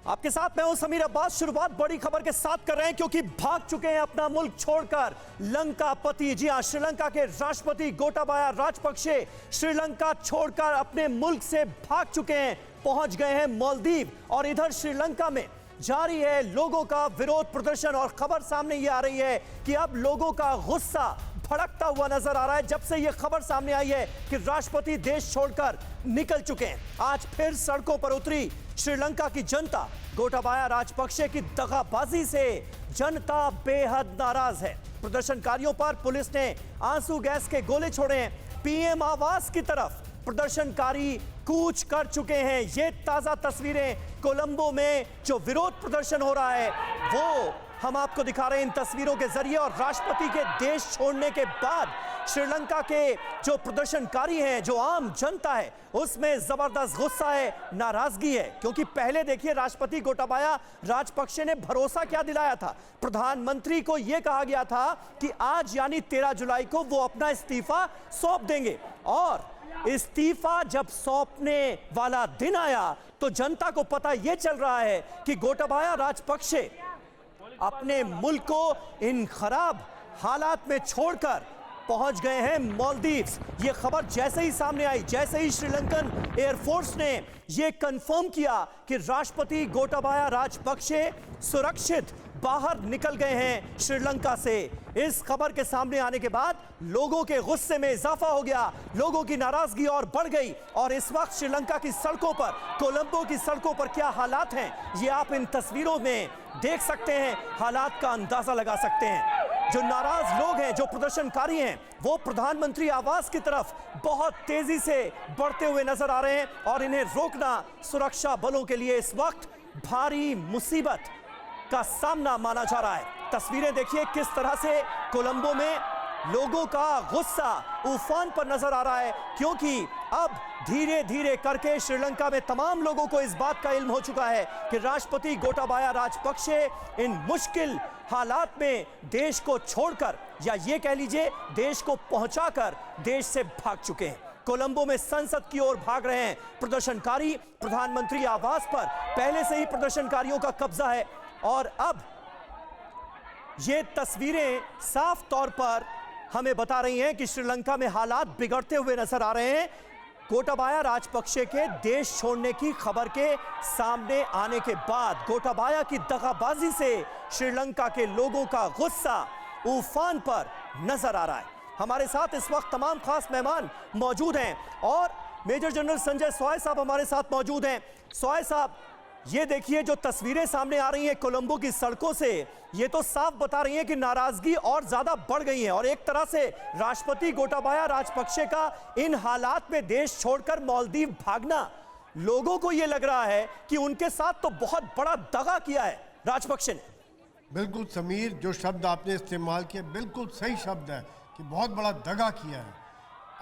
आपके साथ मैं हूं समीर अब्बास। शुरुआत बड़ी खबर के साथ कर रहे हैं क्योंकि भाग चुके हैं अपना मुल्क छोड़कर लंकापति। जी हां, श्रीलंका के राष्ट्रपति गोटाबाया राजपक्षे श्रीलंका छोड़कर अपने मुल्क से भाग चुके हैं, पहुंच गए हैं मालदीव। और इधर श्रीलंका में जारी है लोगों का विरोध प्रदर्शन और खबर सामने ये आ रही है कि अब लोगों का गुस्सा भड़कता हुआ नजर आ रहा है। जब से यह खबर सामने आई है कि राष्ट्रपति देश छोड़कर निकल चुके हैं, आज फिर सड़कों पर उतरी श्रीलंका की जनता। गोटाबाया राजपक्षे की दगाबाजी से जनता बेहद नाराज है। प्रदर्शनकारियों पर पुलिस ने आंसू गैस के गोले छोड़े हैं। पीएम आवास की तरफ प्रदर्शनकारी कूच कर चुके हैं। ये ताजा तस्वीरें कोलंबो में जो विरोध प्रदर्शन हो रहा है वो हम आपको दिखा रहे हैं इन तस्वीरों के जरिए। और राष्ट्रपति के देश छोड़ने के बाद श्रीलंका के जो प्रदर्शनकारी हैं, जो आम जनता है, उसमें जबरदस्त गुस्सा है, नाराजगी है। क्योंकि पहले देखिए राष्ट्रपति गोटाबाया राजपक्षे ने भरोसा क्या दिलाया था। प्रधानमंत्री को यह कहा गया था कि आज यानी 13 जुलाई को वो अपना इस्तीफा सौंप देंगे। और इस्तीफा जब सौंपने वाला दिन आया तो जनता को पता यह चल रहा है कि गोटाबाया राजपक्षे अपने मुल्क को इन खराब हालात में छोड़कर पहुंच गए हैं मालदीव्स। ये खबर जैसे ही सामने आई, जैसे ही श्रीलंकन एयरफोर्स ने यह कंफर्म किया कि राष्ट्रपति गोटाबाया राजपक्षे सुरक्षित बाहर निकल गए हैं श्रीलंका से, इस खबर के सामने आने के बाद लोगों के गुस्से में इजाफा हो गया, लोगों की नाराजगी और बढ़ गई। और इस वक्त श्रीलंका की सड़कों पर, कोलंबो की सड़कों पर क्या हालात हैं, ये आप इन तस्वीरों में देख सकते हैं, हालात का अंदाजा लगा सकते हैं। जो नाराज लोग हैं, जो प्रदर्शनकारी हैं, वो प्रधानमंत्री आवास की तरफ बहुत तेजी से बढ़ते हुए नजर आ रहे हैं। और इन्हें रोकना सुरक्षा बलों के लिए इस वक्त भारी मुसीबत का सामना माना जा रहा है। तस्वीरें देखिए किस तरह से कोलंबो में लोगों का गुस्सा उफान पर नजर आ रहा है। क्योंकि अब धीरे धीरे करके श्रीलंका में तमाम लोगों को इस बात का इल्म हो चुका है कि राष्ट्रपति गोटाबाया राजपक्षे इन मुश्किल हालात में देश को छोड़कर, या ये कह लीजिए देश को पहुंचाकर देश से भाग चुके हैं। कोलंबो में संसद की ओर भाग रहे हैं प्रदर्शनकारी। प्रधानमंत्री आवास पर पहले से ही प्रदर्शनकारियों का कब्जा है। और अब ये तस्वीरें साफ तौर पर हमें बता रही हैं कि श्रीलंका में हालात बिगड़ते हुए नजर आ रहे हैं। गोटाबाया राजपक्षे के देश छोड़ने की खबर के सामने आने के बाद गोटाबाया की दगाबाजी से श्रीलंका के लोगों का गुस्सा उफान पर नजर आ रहा है। हमारे साथ इस वक्त तमाम खास मेहमान मौजूद हैं और मेजर जनरल संजय सॉय साहब हमारे साथ मौजूद हैं। सॉय साहब, ये देखिए जो तस्वीरें सामने आ रही हैं कोलंबो की सड़कों से, ये तो साफ बता रही हैं कि नाराजगी और ज्यादा बढ़ गई है। और एक तरह से राष्ट्रपति गोटाबाया राजपक्षे का इन हालात में देश छोड़कर मालदीव भागना, लोगों को यह लग रहा है कि उनके साथ तो बहुत बड़ा दगा किया है राजपक्षे ने। बिल्कुल समीर, जो शब्द आपने इस्तेमाल किया बिल्कुल सही शब्द है कि बहुत बड़ा दगा किया है।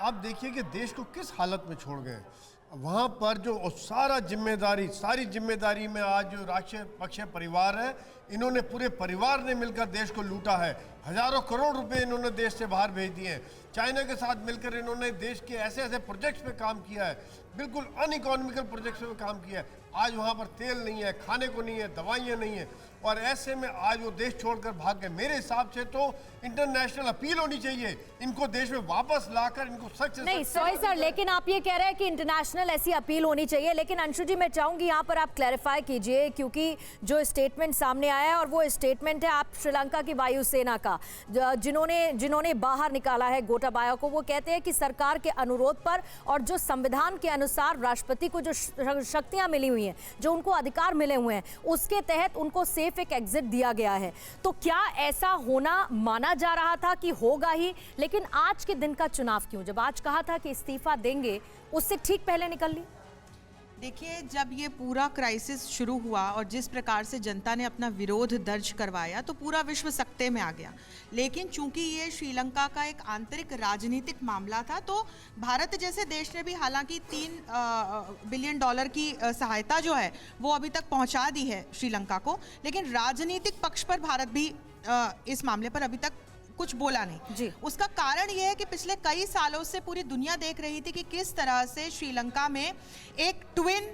आप देखिए कि देश को किस हालत में छोड़ गए। वहाँ पर जो सारी जिम्मेदारी में आज जो राजपक्षे परिवार है, इन्होंने पूरे परिवार ने मिलकर देश को लूटा है। हजारों करोड़ रुपए इन्होंने देश से बाहर भेज दिए हैं। चाइना के साथ मिलकर इन्होंने देश के ऐसे ऐसे प्रोजेक्ट्स पे काम किया है, बिल्कुल अनइकोनॉमिकल प्रोजेक्ट्स पे काम किया है। आज वहाँ पर तेल नहीं है, खाने को नहीं है, दवाइयाँ नहीं है, और ऐसे में आज वो देश छोड़कर भाग गए। मेरे हिसाब से तो इंटरनेशनल अपील होनी चाहिए, इनको देश में वापस लाकर इनको सच नहीं सॉरी सर, लेकिन आप ये कह रहे हैं कि इंटरनेशनल ऐसी अपील होनी चाहिए। लेकिन अंशु जी, मैं चाहूंगी यहाँ पर आप क्लैरिफाई कीजिए, क्योंकि जो स्टेटमेंट सामने आया है और वो स्टेटमेंट है आप श्रीलंका की वायुसेना का, जिन्होंने बाहर निकाला है गोटाबाया को। वो कहते हैं कि सरकार के अनुरोध पर और जो संविधान के अनुसार राष्ट्रपति को जो शक्तियां मिली हुई हैं, जो उनको अधिकार मिले हुए हैं, उसके तहत उनको सेफ एक एग्जिट दिया गया है। तो क्या ऐसा होना माना जा रहा था कि होगा ही, लेकिन आज के दिन का चुनाव क्यों, जब आज कहा था कि इस्तीफा देंगे, उससे ठीक पहले निकल ली? देखिए, जब ये पूरा क्राइसिस शुरू हुआ और जिस प्रकार से जनता ने अपना विरोध दर्ज करवाया तो पूरा विश्व सकते में आ गया। लेकिन चूंकि ये श्रीलंका का एक आंतरिक राजनीतिक मामला था, तो भारत जैसे देश ने भी हालांकि $3 बिलियन की सहायता जो है वो अभी तक पहुंचा दी है श्रीलंका को। लेकिन राजनीतिक पक्ष पर भारत भी इस मामले पर अभी तक कुछ बोला नहीं जी। उसका कारण यह है कि पिछले कई सालों से पूरी दुनिया देख रही थी कि किस तरह से श्रीलंका में एक ट्विन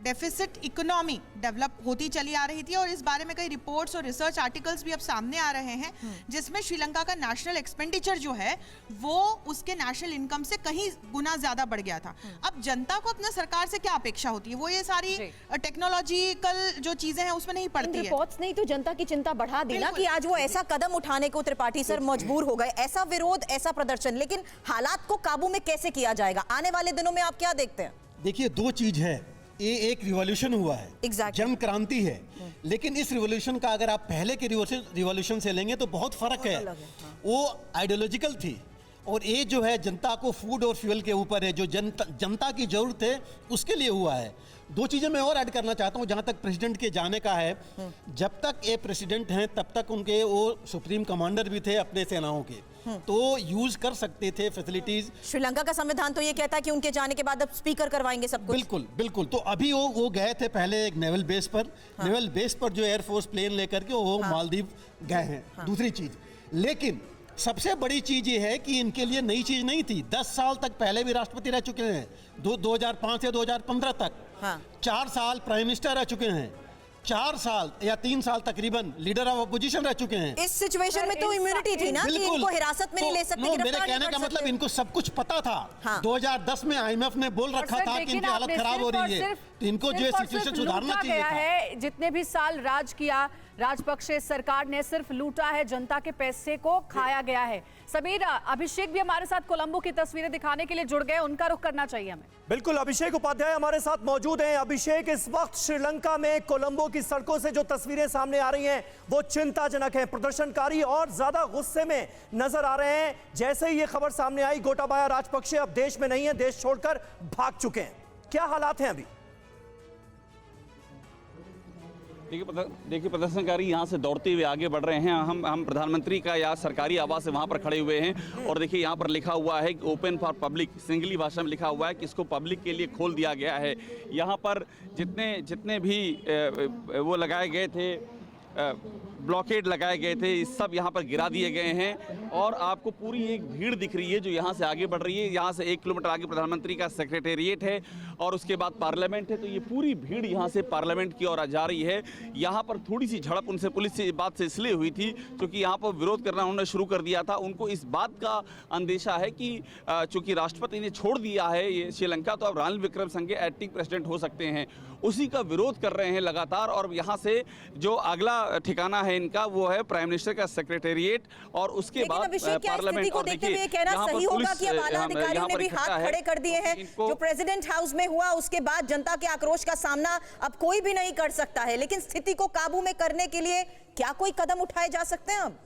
डेफिसिट इकोनॉमी डेवलप होती चली आ रही थी और इस बारे में कई रिपोर्ट्स और रिसर्च आर्टिकल्स भी अब सामने आ रहे हैं जिसमें श्रीलंका का नेशनल एक्सपेंडिचर जो है वो उसके नेशनल इनकम से कहीं गुना ज्यादा बढ़ गया था। अब जनता को अपना सरकार से क्या अपेक्षा होती है? वो ये सारी टेक्नोलॉजिकल जो चीजें हैं उसमें नहीं पड़ती है। रिपोर्ट्स नहीं तो जनता की चिंता बढ़ा दी ना कि आज वो ऐसा कदम उठाने को त्रिपाठी सर मजबूर हो गए, ऐसा विरोध, ऐसा प्रदर्शन। लेकिन हालात को काबू में कैसे किया जाएगा आने वाले दिनों में, आप क्या देखते हैं? देखिए, दो चीज है, ये एक रिवॉल्यूशन हुआ है, Exactly. जन क्रांति है, लेकिन इस रिवॉल्यूशन का अगर आप पहले के रिवॉल्यूशन से लेंगे तो बहुत फर्क है। वो आइडियोलॉजिकल थी और ये जो है जनता को फूड और फ्यूल के ऊपर है, जो जनता की जरूरत है उसके लिए हुआ है। दो चीज़ें मैं और ऐड करना चाहता हूँ जहाँ तक प्रेसिडेंट के जाने का है। जब तक ये प्रेसिडेंट हैं तब तक उनके वो सुप्रीम कमांडर भी थे अपने सेनाओं के, तो यूज कर सकते थे फैसिलिटीज। श्रीलंका का संविधान तो ये कहता है कि उनके जाने के बाद अब स्पीकर करवाएंगे सब कुछ। बिल्कुल बिल्कुल। तो अभी वो गए थे पहले एक नेवल बेस पर, नेवल बेस पर जो एयरफोर्स प्लेन लेकर के वो मालदीव गए हैं। दूसरी चीज, लेकिन सबसे बड़ी चीज ये है कि इनके लिए नई चीज नहीं थी। 10 साल तक पहले भी राष्ट्रपति रह चुके हैं, 2005 से 2015 तक। 4 साल प्राइम मिनिस्टर रह चुके हैं, 4 साल या 3 साल तकरीबन लीडर ऑफ अपोजिशन रह चुके हैं। इस सिचुएशन में तो इम्यूनिटी थी ना कि इनको हिरासत में नहीं ले सकते, मेरे कहने का मतलब इनको सब कुछ पता था। 2010 में IMF ने बोल रखा था कि इनकी हालत खराब हो रही है, तो इनको जो सिचुएशन सुधारना चाहिए था। जितने भी साल राज किया राजपक्षे सरकार ने सिर्फ लूटा है, जनता के पैसे को खाया गया है। समीर, अभिषेक भी हमारे साथ कोलंबो की तस्वीरें दिखाने के लिए जुड़ गए, उनका रुख करना चाहिए हमें। बिल्कुल, अभिषेक उपाध्याय हमारे साथ मौजूद हैं। अभिषेक, इस वक्त श्रीलंका में कोलंबो की सड़कों से जो तस्वीरें सामने आ रही हैं वो चिंताजनक हैं। प्रदर्शनकारी और ज्यादा गुस्से में नजर आ रहे हैं। जैसे ही ये खबर सामने आई, गोटाबाया राजपक्षे अब देश में नहीं है, देश छोड़कर भाग चुके हैं। क्या हालात हैं अभी? देखिए, प्रदर्शनकारी यहाँ से दौड़ते हुए आगे बढ़ रहे हैं। हम प्रधानमंत्री का या सरकारी आवास है वहाँ पर खड़े हुए हैं और देखिए यहाँ पर लिखा हुआ है ओपन फॉर पब्लिक, सिंगली भाषा में लिखा हुआ है कि इसको पब्लिक के लिए खोल दिया गया है। यहाँ पर जितने भी वो लगाए गए थे, ब्लॉकेड लगाए गए थे, सब यहाँ पर गिरा दिए गए हैं और आपको पूरी एक भीड़ दिख रही है जो यहाँ से आगे बढ़ रही है। यहाँ से 1 किलोमीटर आगे प्रधानमंत्री का सेक्रेटेरिएट है और उसके बाद पार्लियामेंट है, तो ये पूरी भीड़ यहाँ से पार्लियामेंट की ओर जा रही है। यहाँ पर थोड़ी सी झड़प उनसे पुलिस से बात से इसलिए हुई थी क्योंकि यहाँ पर विरोध करना उन्होंने शुरू कर दिया था। उनको इस बात का अंदेशा है कि चूंकि राष्ट्रपति ने छोड़ दिया है ये श्रीलंका, तो अब रानिल विक्रमसिंघे एक्टिंग प्रेसिडेंट हो सकते हैं। उसी का विरोध कर रहे हैं लगातार और यहाँ से जो अगला ठिकाना है इनका वो है प्राइम मिनिस्टर का सेक्रेटेरिएट और उसके बाद पार्लियामेंट। को देखते हुए कहना सही होगा कि अब आला अधिकारियों ने भी हाथ खड़े कर दिए हैं। जो प्रेसिडेंट हाउस में हुआ उसके बाद जनता के आक्रोश का सामना अब कोई भी नहीं कर सकता है, लेकिन स्थिति को काबू में करने के लिए क्या कोई कदम उठाए जा सकते हैं अब?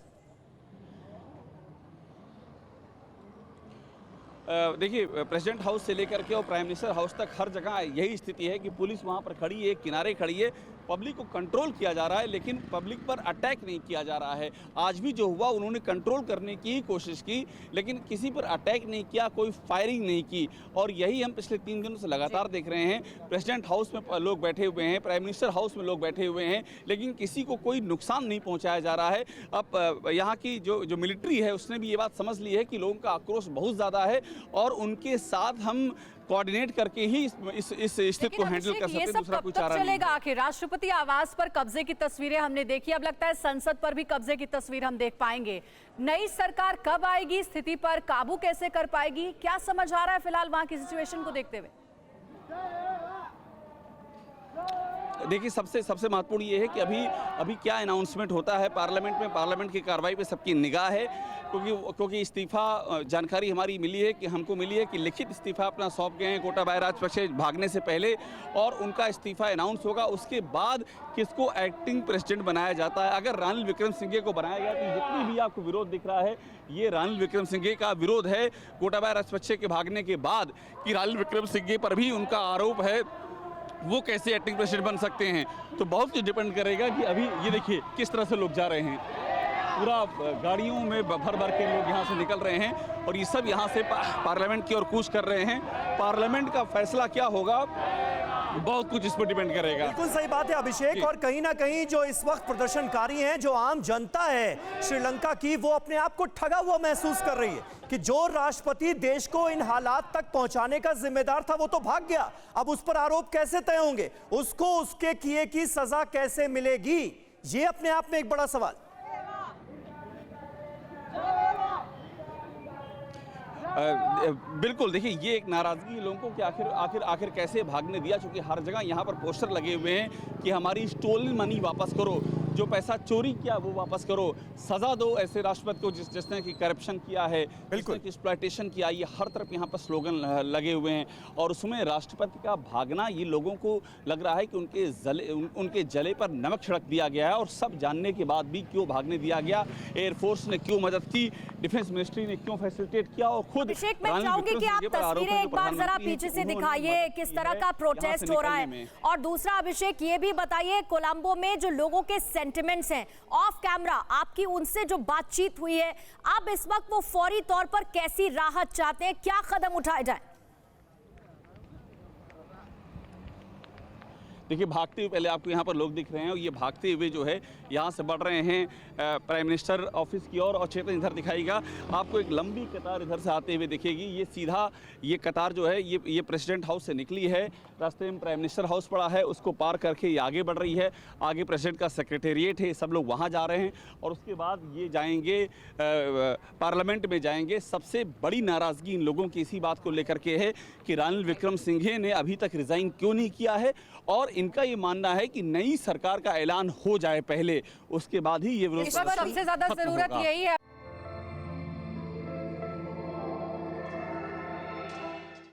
देखिए, प्रेसिडेंट हाउस से लेकर के और प्राइम मिनिस्टर हाउस तक हर जगह यही स्थिति है कि पुलिस वहाँ पर खड़ी है, किनारे खड़ी है, पब्लिक को कंट्रोल किया जा रहा है लेकिन पब्लिक पर अटैक नहीं किया जा रहा है। आज भी जो हुआ उन्होंने कंट्रोल करने की कोशिश की लेकिन किसी पर अटैक नहीं किया, कोई फायरिंग नहीं की और यही हम पिछले 3 दिनों से लगातार देख रहे हैं। प्रेसिडेंट हाउस में लोग बैठे हुए हैं, प्राइम मिनिस्टर हाउस में लोग बैठे हुए हैं लेकिन किसी को कोई नुकसान नहीं पहुँचाया जा रहा है। अब यहाँ की जो मिलिट्री है उसने भी ये बात समझ ली है कि लोगों का आक्रोश बहुत ज़्यादा है और उनके साथ हम कोऑर्डिनेट करके ही इस स्थिति को हैंडल कर सकते हैं। दूसरा कोई चारा नहीं चलेगा। आखिर राष्ट्रपति आवास पर कब्जे की तस्वीरें हमने देखी, अब लगता है संसद पर भी कब्जे की तस्वीर हम देख पाएंगे। नई सरकार कब आएगी, स्थिति पर काबू कैसे कर पाएगी, क्या समझ आ रहा है फिलहाल वहां की सिचुएशन को देखते हुए? देखिए, सबसे महत्वपूर्ण ये है कि अभी क्या अनाउंसमेंट होता है पार्लियामेंट में। पार्लियामेंट की कार्रवाई पे सबकी निगाह है क्योंकि इस्तीफा जानकारी हमारी मिली है कि लिखित इस्तीफा अपना सौंप गए हैं गोटाबाया राजपक्षे भागने से पहले और उनका इस्तीफा अनाउंस होगा। उसके बाद किसको एक्टिंग प्रेसिडेंट बनाया जाता है। अगर रानिल विक्रमसिंघे को बनाया गया तो जितनी भी आपको विरोध दिख रहा है ये रानिल विक्रमसिंघे का विरोध है गोटाबाया राजपक्षे के भागने के बाद कि रानिल विक्रमसिंघे पर भी उनका आरोप है वो कैसे एक्टिंग प्रेसिडेंट बन सकते हैं। तो बहुत कुछ डिपेंड करेगा कि अभी ये देखिए किस तरह से लोग जा रहे हैं, पूरा गाड़ियों में भर के लोग यहाँ से निकल रहे हैं और ये सब यहाँ से पार्लियामेंट की ओर कूच कर रहे हैं। पार्लियामेंट का फैसला क्या होगा बहुत कुछ इस पर डिपेंड करेगा। बिल्कुल सही बात है अभिषेक, और कहीं ना कहीं जो इस वक्त प्रदर्शनकारी हैं, जो आम जनता है श्रीलंका की, वो अपने आप को ठगा हुआ महसूस कर रही है कि जो राष्ट्रपति देश को इन हालात तक पहुंचाने का जिम्मेदार था वो तो भाग गया। अब उस पर आरोप कैसे तय होंगे, उसको उसके किए की सजा कैसे मिलेगी, ये अपने आप में एक बड़ा सवाल। बिल्कुल, देखिए ये एक नाराजगी लोगों को कि आखिर कैसे भागने दिया, क्योंकि हर जगह यहाँ पर पोस्टर लगे हुए हैं कि हमारी स्टोलन मनी वापस करो, जो पैसा चोरी किया वो वापस करो, सजा दो ऐसे राष्ट्रपति को जिसने कि करप्शन किया है, जिसने कि एक्सप्लॉयटेशन किया। ये हर तरफ यहाँ पर स्लोगन लगे हुए हैं, और उसमें राष्ट्रपति का भागना ये लोगों को लग रहा है कि उनके जले पर नमक छिड़क दिया गया है। और सब जानने के बाद भी क्यों भागने दिया गया, एयरफोर्स ने क्यों मदद की, डिफेंस मिनिस्ट्री ने क्यों फैसिलिटेट किया, और खुद अभिषेक, मैं चाहूंगी कि आप तस्वीरें एक बार जरा पीछे से दिखाइए, किस तरह का प्रोटेस्ट हो रहा है। और दूसरा अभिषेक ये भी बताइए, कोलंबो में जो लोगों के सेंटिमेंट्स हैं, ऑफ कैमरा आपकी उनसे जो बातचीत हुई है, अब इस वक्त वो फौरी तौर पर कैसी राहत चाहते हैं, क्या कदम उठाए जाए? देखिए भागते हुए पहले आपको यहाँ पर लोग दिख रहे हैं, और ये भागते हुए जो है यहाँ से बढ़ रहे हैं प्राइम मिनिस्टर ऑफिस की ओर। और चेतन इधर दिखाएगा आपको, एक लंबी कतार इधर से आते हुए दिखेगी। ये सीधा ये कतार जो है ये प्रेसिडेंट हाउस से निकली है, रास्ते में प्राइम मिनिस्टर हाउस पड़ा है, उसको पार करके ये आगे बढ़ रही है। आगे प्रेसिडेंट का सेक्रेटेरिएट है, सब लोग वहाँ जा रहे हैं, और उसके बाद ये जाएंगे पार्लियामेंट में जाएंगे। सबसे बड़ी नाराज़गी इन लोगों की इसी बात को लेकर के है कि रानिल विक्रमसिंघे ने अभी तक रिज़ाइन क्यों नहीं किया है, और इनका ये मानना है कि नई सरकार का ऐलान हो जाए पहले, उसके बाद ही ये विरोध सबसे ज्यादा जरूरत यही है।